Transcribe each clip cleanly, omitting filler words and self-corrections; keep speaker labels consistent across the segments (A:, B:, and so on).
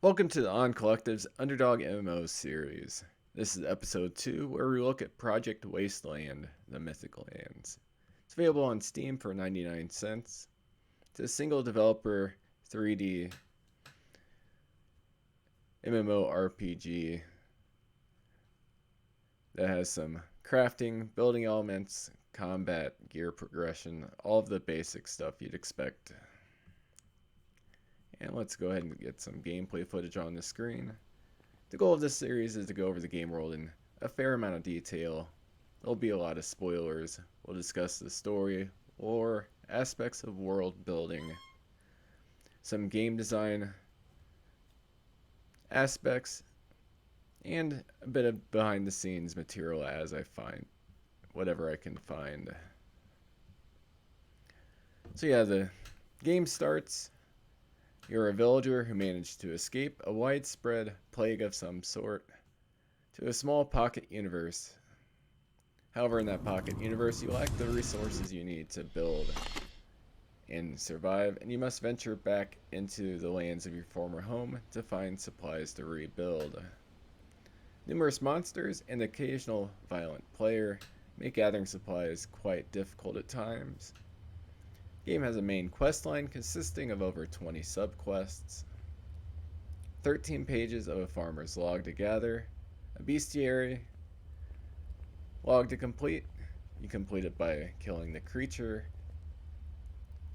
A: Welcome to the On Collective's Underdog MMOs series. This is episode 2, where we look at Project Wasteland, the Mythiclands. It's available on Steam for 99 cents. It's a single developer 3D MMORPG that has some crafting, building elements, combat, gear progression, all of the basic stuff you'd expect. And let's go ahead and get some gameplay footage on the screen. The goal of this series is to go over the game world in a fair amount of detail. There'll be a lot of spoilers. We'll discuss the story, lore, aspects of world building, some game design aspects, and a bit of behind the scenes material as I find whatever I can find. So yeah, the game starts. You're a villager who managed to escape a widespread plague of some sort to a small pocket universe. However, in that pocket universe, you lack the resources you need to build and survive, and you must venture back into the lands of your former home to find supplies to rebuild. Numerous monsters and the occasional violent player make gathering supplies quite difficult at times. The game has a main quest line consisting of over 20 subquests, 13 pages of a farmer's log to gather, a bestiary log to complete. You complete it by killing the creature,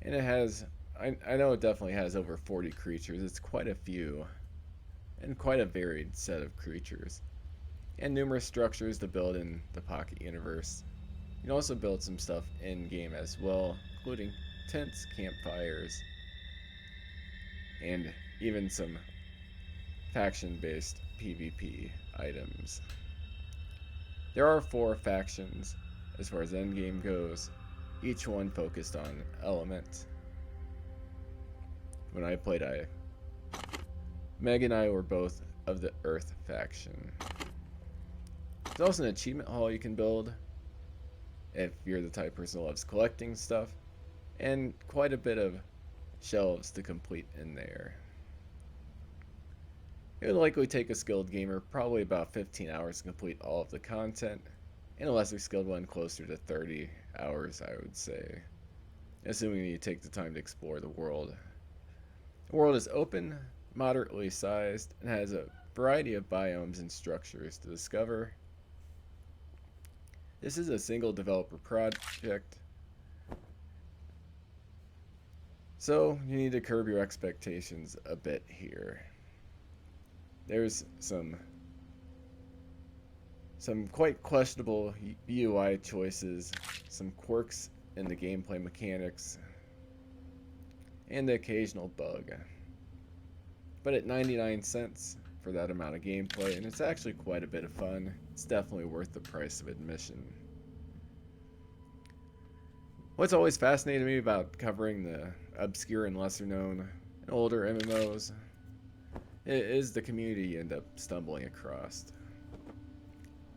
A: and it has, I know it definitely has over 40 creatures. It's quite a few, and quite a varied set of creatures, and numerous structures to build in the pocket universe. You can also build some stuff in game as well, including tents, campfires, and even some faction-based PvP items. There are 4 factions as far as endgame goes, each one focused on element. When I played, Meg and I were both of the Earth faction. There's also an achievement hall you can build if you're the type of person who loves collecting stuff, and quite a bit of shelves to complete in there. It would likely take a skilled gamer probably about 15 hours to complete all of the content, and a lesser skilled one closer to 30 hours, I would say, assuming you take the time to explore the world. The world is open, moderately sized, and has a variety of biomes and structures to discover. This is a single developer project, so you need to curb your expectations a bit here. There's some quite questionable UI choices, some quirks in the gameplay mechanics, and the occasional bug. But at 99 cents for that amount of gameplay, and it's actually quite a bit of fun, it's definitely worth the price of admission. What's always fascinated me about covering the obscure and lesser known and older MMOs is the community you end up stumbling across.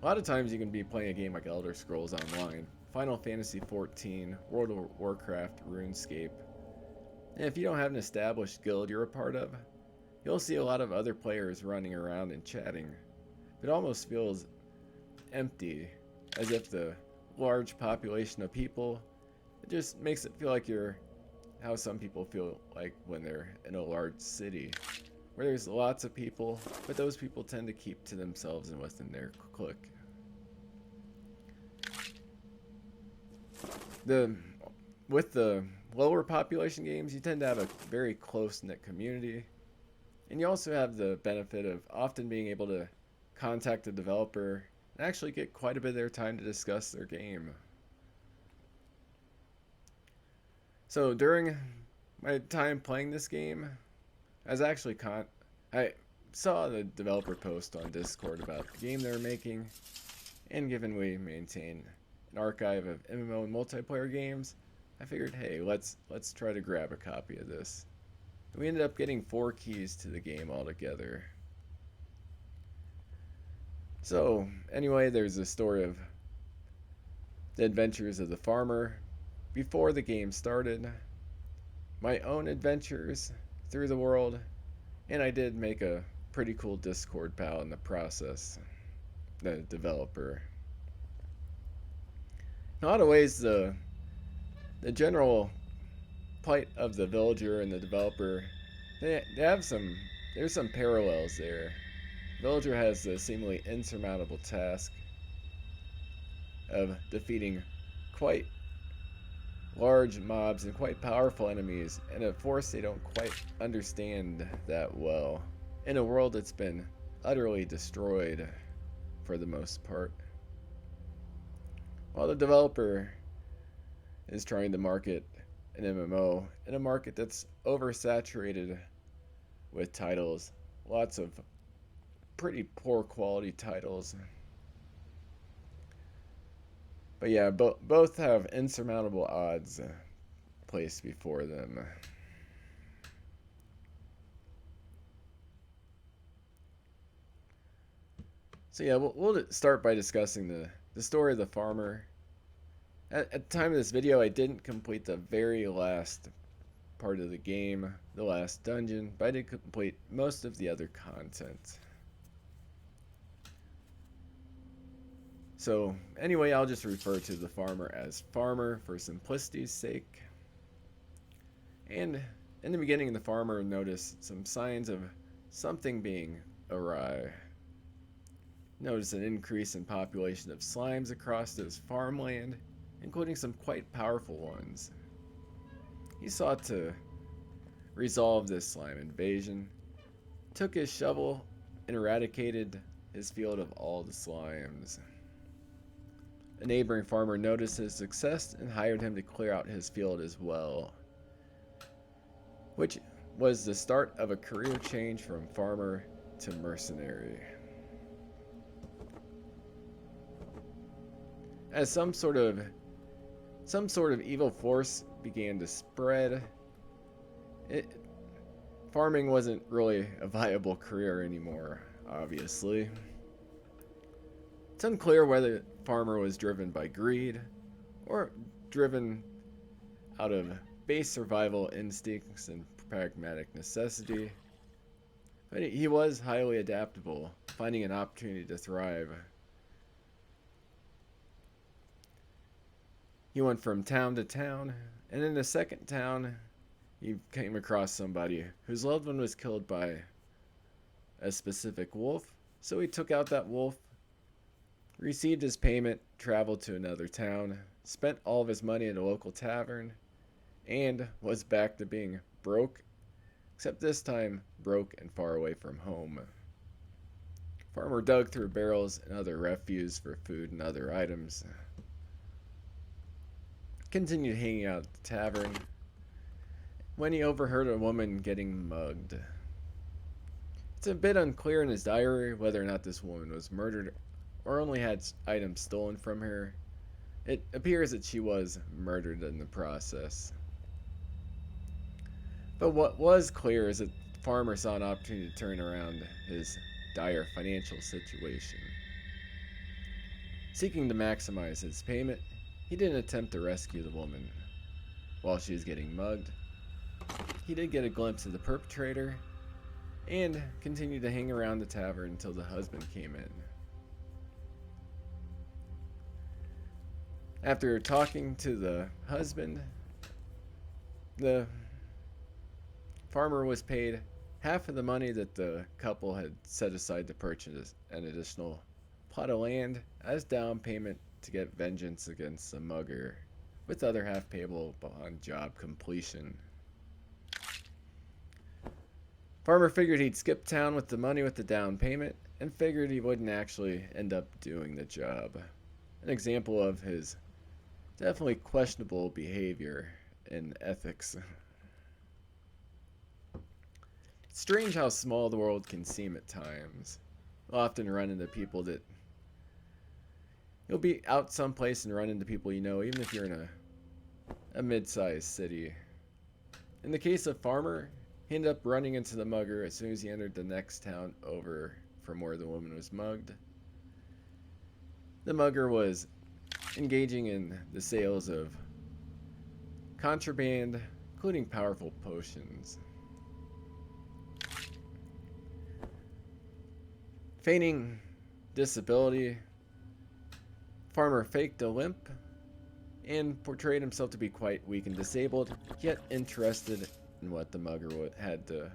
A: A lot of times you can be playing a game like Elder Scrolls Online, Final Fantasy XIV, World of Warcraft, RuneScape, and if you don't have an established guild you're a part of, you'll see a lot of other players running around and chatting. It almost feels empty, as if the large population of people, it just makes it feel like you're how some people feel like when they're in a large city, where there's lots of people, but those people tend to keep to themselves and within their clique. With the lower population games, you tend to have a very close-knit community, and you also have the benefit of often being able to contact the developer and actually get quite a bit of their time to discuss their game. So during my time playing this game, I saw the developer post on Discord about the game they're making, and given we maintain an archive of MMO and multiplayer games, I figured, hey, let's try to grab a copy of this. And we ended up getting 4 keys to the game altogether. So anyway, there's the story of the adventures of the farmer before the game started, my own adventures through the world, And I did make a pretty cool Discord pal in the process, the developer. In a lot of ways, the general plight of the villager and the developer, they have some, there's some parallels there. Villager has the seemingly insurmountable task of defeating quite large mobs and quite powerful enemies in a force they don't quite understand that well, in a world that's been utterly destroyed for the most part. While the developer is trying to market an MMO in a market that's oversaturated with titles, lots of pretty poor quality titles. But yeah, both have insurmountable odds placed before them. So yeah, we'll start by discussing the story of the farmer. At the time of this video, I didn't complete the very last part of the game, the last dungeon, but I did complete most of the other content. So anyway, I'll just refer to the farmer as farmer for simplicity's sake. And in the beginning, the farmer noticed some signs of something being awry. Noticed an increase in population of slimes across his farmland, including some quite powerful ones. He sought to resolve this slime invasion, took his shovel, and eradicated his field of all the slimes. A neighboring farmer noticed his success and hired him to clear out his field as well, which was the start of a career change from farmer to mercenary. As some sort of evil force began to spread, farming wasn't really a viable career anymore, obviously. It's unclear whether the farmer was driven by greed or driven out of base survival instincts and pragmatic necessity, but he was highly adaptable, finding an opportunity to thrive. He went from town to town, and in the second town, he came across somebody whose loved one was killed by a specific wolf, so he took out that wolf, received his payment, traveled to another town, spent all of his money at a local tavern, and was back to being broke, except this time broke and far away from home. Farmer dug through barrels and other refuse for food and other items. Continued hanging out at the tavern when he overheard a woman getting mugged. It's a bit unclear in his diary whether or not this woman was murdered or only had items stolen from her. It appears that she was murdered in the process. But what was clear is that the farmer saw an opportunity to turn around his dire financial situation. Seeking to maximize his payment, he didn't attempt to rescue the woman while she was getting mugged. He did get a glimpse of the perpetrator and continued to hang around the tavern until the husband came in. After talking to the husband, the farmer was paid half of the money that the couple had set aside to purchase an additional plot of land as down payment to get vengeance against the mugger, with the other half payable upon job completion. Farmer figured he'd skip town with the money with the down payment, and figured he wouldn't actually end up doing the job. An example of his definitely questionable behavior and ethics. It's strange how small the world can seem at times. You'll often run into people that you'll be out someplace and run into people you know, even if you're in a mid-sized city. In the case of Farmer, he ended up running into the mugger as soon as he entered the next town over from where the woman was mugged. The mugger was engaging in the sales of contraband, including powerful potions. Feigning disability, Farmer faked a limp and portrayed himself to be quite weak and disabled, yet interested in what the mugger had to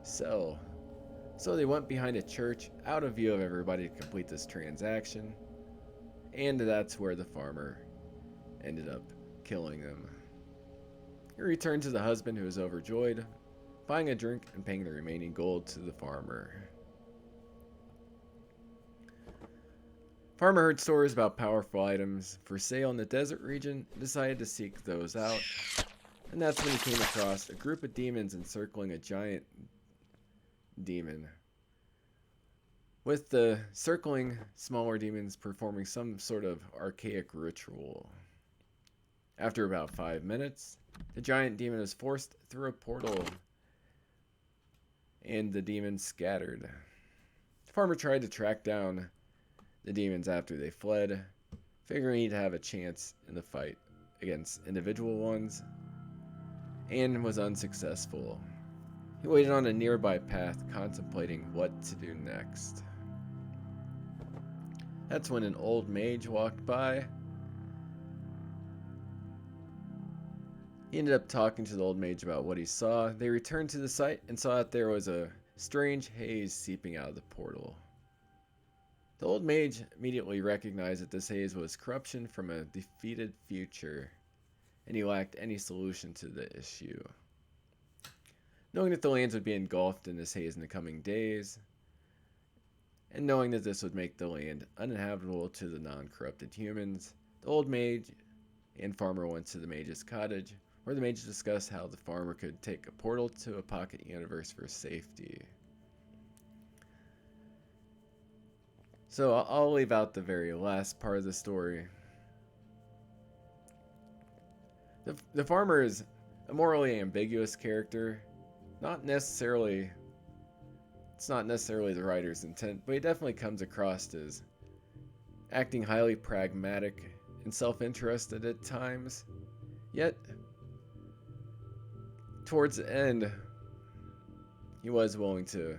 A: sell. So they went behind a church, out of view of everybody, to complete this transaction, and that's where the farmer ended up killing him. He returned to the husband, who was overjoyed, buying a drink and paying the remaining gold to the farmer. Farmer heard stories about powerful items for sale in the desert region and decided to seek those out. And that's when he came across a group of demons encircling a giant demon, with the circling smaller demons performing some sort of archaic ritual. After about 5 minutes, the giant demon was forced through a portal and the demons scattered. The farmer tried to track down the demons after they fled, figuring he'd have a chance in the fight against individual ones, and was unsuccessful. He waited on a nearby path, contemplating what to do next. That's when an old mage walked by. He ended up talking to the old mage about what he saw. They returned to the site and saw that there was a strange haze seeping out of the portal. The old mage immediately recognized that this haze was corruption from a defeated future, and he lacked any solution to the issue. Knowing that the lands would be engulfed in this haze in the coming days, and knowing that this would make the land uninhabitable to the non-corrupted humans, the old mage and farmer went to the mage's cottage, where the mage discussed how the farmer could take a portal to a pocket universe for safety. So I'll leave out the very last part of the story. The farmer is a morally ambiguous character. It's not necessarily the writer's intent, but he definitely comes across as acting highly pragmatic and self-interested at times. Yet, towards the end, he was willing to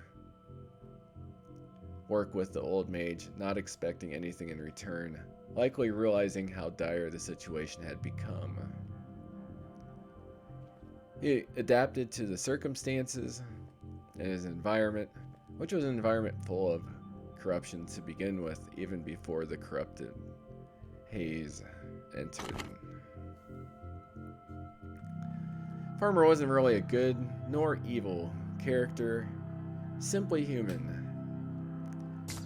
A: work with the old mage, not expecting anything in return, likely realizing how dire the situation had become. He adapted to the circumstances and his environment, which was an environment full of corruption to begin with, even before the corrupted haze entered. Farmer wasn't really a good nor evil character, simply human.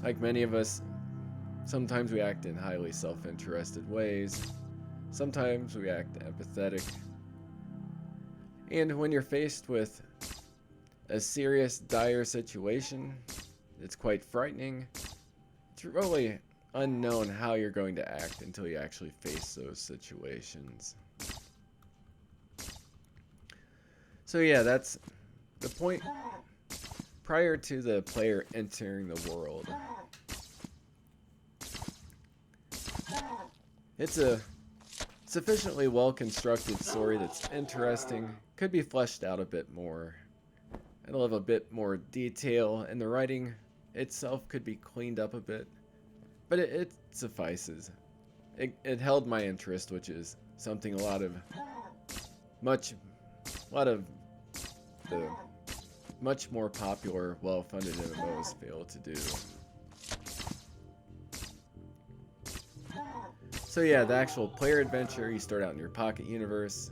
A: Like many of us, sometimes we act in highly self-interested ways, sometimes we act empathetic. And when you're faced with a serious, dire situation, it's quite frightening. It's really unknown how you're going to act until you actually face those situations. So yeah, that's the point prior to the player entering the world. It's a sufficiently well-constructed story that's interesting, could be fleshed out a bit more. It'll have a bit more detail, and the writing itself could be cleaned up a bit, but it suffices. It held my interest, which is something a lot of the much more popular, well-funded MMOs fail to do. So yeah, the actual player adventure, you start out in your pocket universe.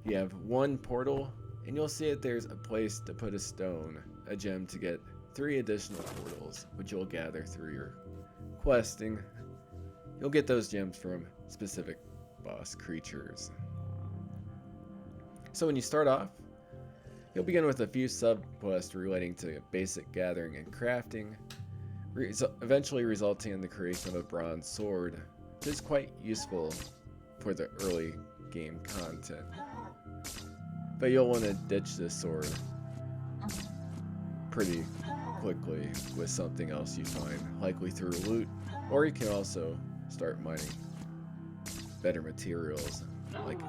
A: You have one portal, and you'll see that there's a place to put a stone, a gem to get 3 additional portals, which you'll gather through your questing. You'll get those gems from specific boss creatures. So when you start off, you'll begin with a few sub-quests relating to basic gathering and crafting, eventually resulting in the creation of a bronze sword, which is quite useful for the early game content. But you'll want to ditch this sword pretty quickly with something else you find, likely through loot, or you can also start mining better materials, like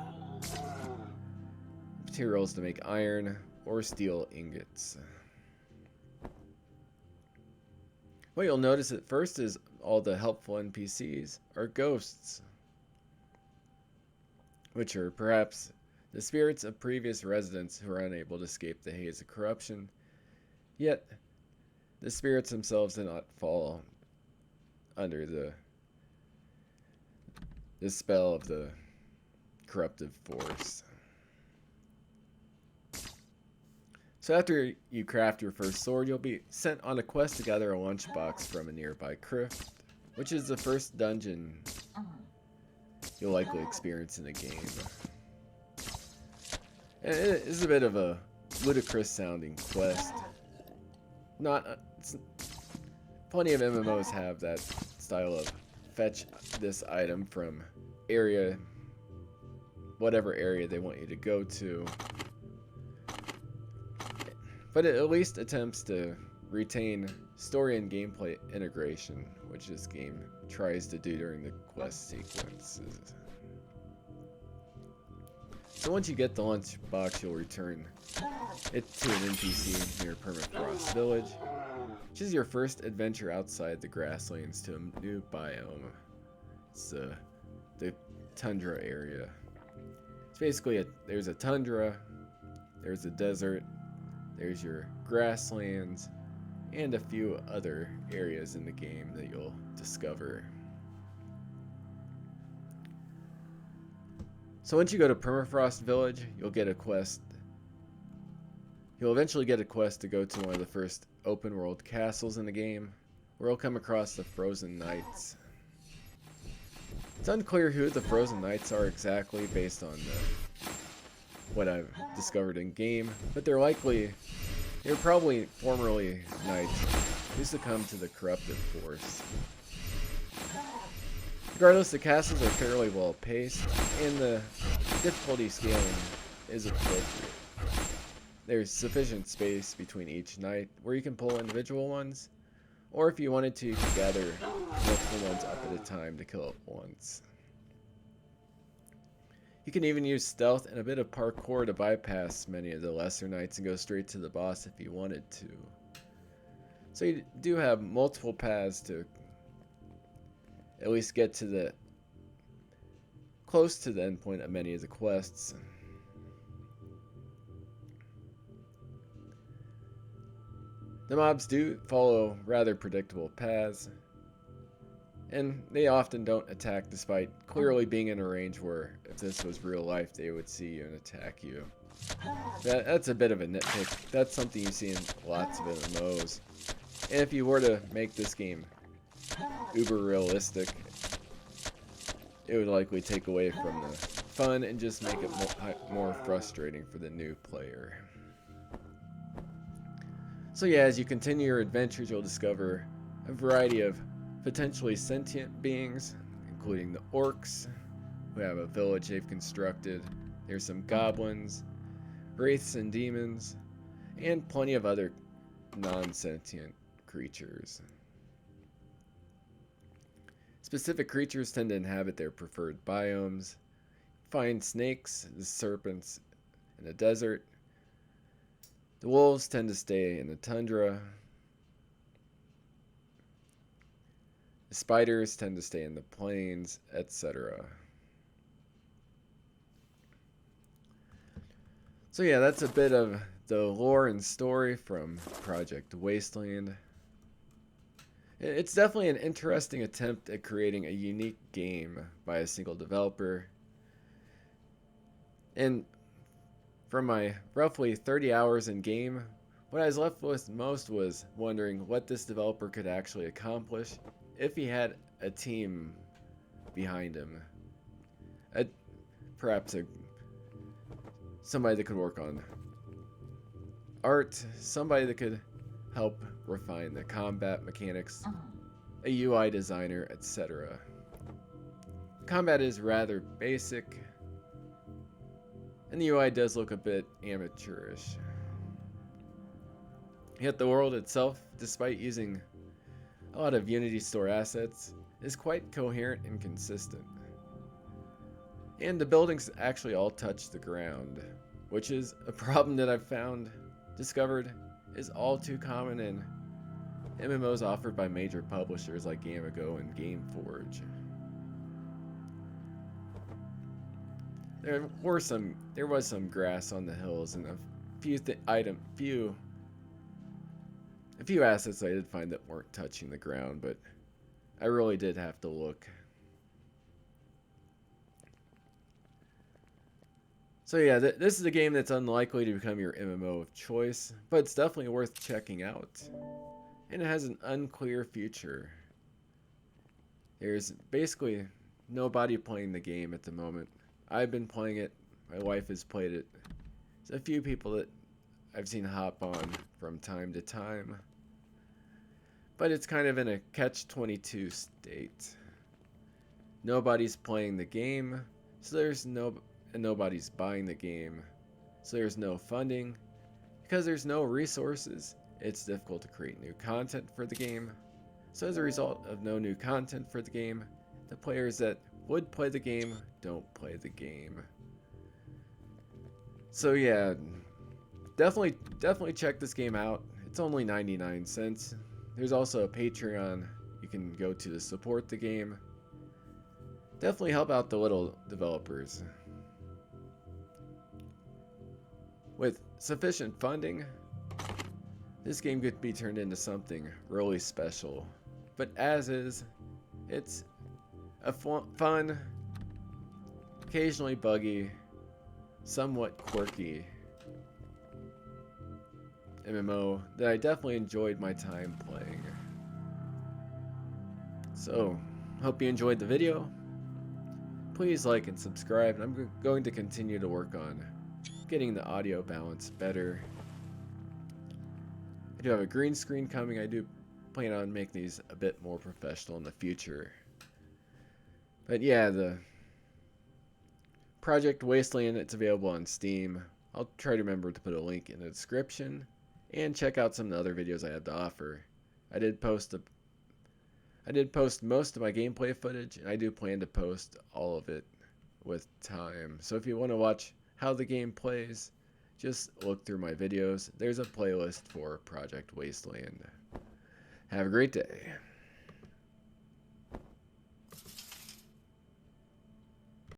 A: materials to make iron or steel ingots. What you'll notice at first is all the helpful NPCs are ghosts, which are perhaps the spirits of previous residents who are unable to escape the haze of corruption. Yet, the spirits themselves do not fall under the spell of the corruptive force. So after you craft your first sword, you'll be sent on a quest to gather a lunchbox from a nearby crypt, which is the first dungeon you'll likely experience in the game. And it is a bit of a ludicrous sounding quest. Plenty of MMOs have that style of fetch this item from whatever area they want you to go to. But it at least attempts to retain story and gameplay integration, which this game tries to do during the quest sequences. So once you get the lunchbox, you'll return it to an NPC near Permafrost Village, which is your first adventure outside the grasslands to a new biome. It's the tundra area. It's basically there's a tundra, there's a desert, there's your grasslands, and a few other areas in the game that you'll discover. So once you go to Permafrost Village, you'll get a quest. You'll eventually get a quest to go to one of the first open world castles in the game, where you'll come across the Frozen Knights. It's unclear who the Frozen Knights are exactly based on what I've discovered in game, but they're probably formerly knights who succumbed to the corruptive force. Regardless, the castles are fairly well paced, and the difficulty scaling is appropriate. There's sufficient space between each knight where you can pull individual ones, or if you wanted to, you could gather multiple ones up at a time to kill at once. You can even use stealth and a bit of parkour to bypass many of the lesser knights and go straight to the boss if you wanted to. So you do have multiple paths to at least get to close to the endpoint of many of the quests. The mobs do follow rather predictable paths, and they often don't attack despite clearly being in a range where if this was real life they would see you and attack you. That's a bit of a nitpick. That's something you see in lots of MMOs. And if you were to make this game uber realistic, it would likely take away from the fun and just make it more frustrating for the new player. So yeah, as you continue your adventures, you'll discover a variety of potentially sentient beings, including the orcs, who have a village they've constructed. There's some goblins, wraiths and demons, and plenty of other non-sentient creatures. Specific creatures tend to inhabit their preferred biomes. Find snakes, the serpents in the desert. The wolves tend to stay in the tundra. The spiders tend to stay in the plains, etc. So yeah, that's a bit of the lore and story from Project Wasteland. It's definitely an interesting attempt at creating a unique game by a single developer. And from my roughly 30 hours in game, what I was left with most was wondering what this developer could actually accomplish if he had a team behind him. Perhaps somebody that could work on art, somebody that could help refine the combat mechanics, a UI designer, etc. Combat is rather basic, and the UI does look a bit amateurish. Yet the world itself, despite using a lot of Unity Store assets, is quite coherent and consistent. And the buildings actually all touch the ground, which is a problem that I've discovered is all too common in MMOs offered by major publishers like Gamago and GameForge. There was some grass on the hills and a few assets I did find that weren't touching the ground, but I really did have to look. So yeah, this is a game that's unlikely to become your MMO of choice, but it's definitely worth checking out. And it has an unclear future. There's basically nobody playing the game at the moment. I've been playing it. My wife has played it. There's a few people that I've seen hop on from time to time. But it's kind of in a catch-22 state. Nobody's playing the game, so nobody's buying the game, so there's no funding. Because there's no resources, it's difficult to create new content for the game. So as a result of no new content for the game, the players that would play the game don't play the game. So yeah, definitely check this game out. It's only 99 cents. There's also a Patreon you can go to support the game. Definitely help out the little developers. With sufficient funding, this game could be turned into something really special. But as is, it's a fun, occasionally buggy, somewhat quirky MMO that I definitely enjoyed my time playing. So, hope you enjoyed the video. Please like and subscribe, and I'm going to continue to work on getting the audio balance better. I do have a green screen coming. I do plan on making these a bit more professional in the future. But yeah, the Project Wasteland, it's available on Steam. I'll try to remember to put a link in the description. And check out some of the other videos I have to offer. I did post most of my gameplay footage, and I do plan to post all of it with time. So if you want to watch how the game plays, just look through my videos. There's a playlist for Project Wasteland. Have a great day.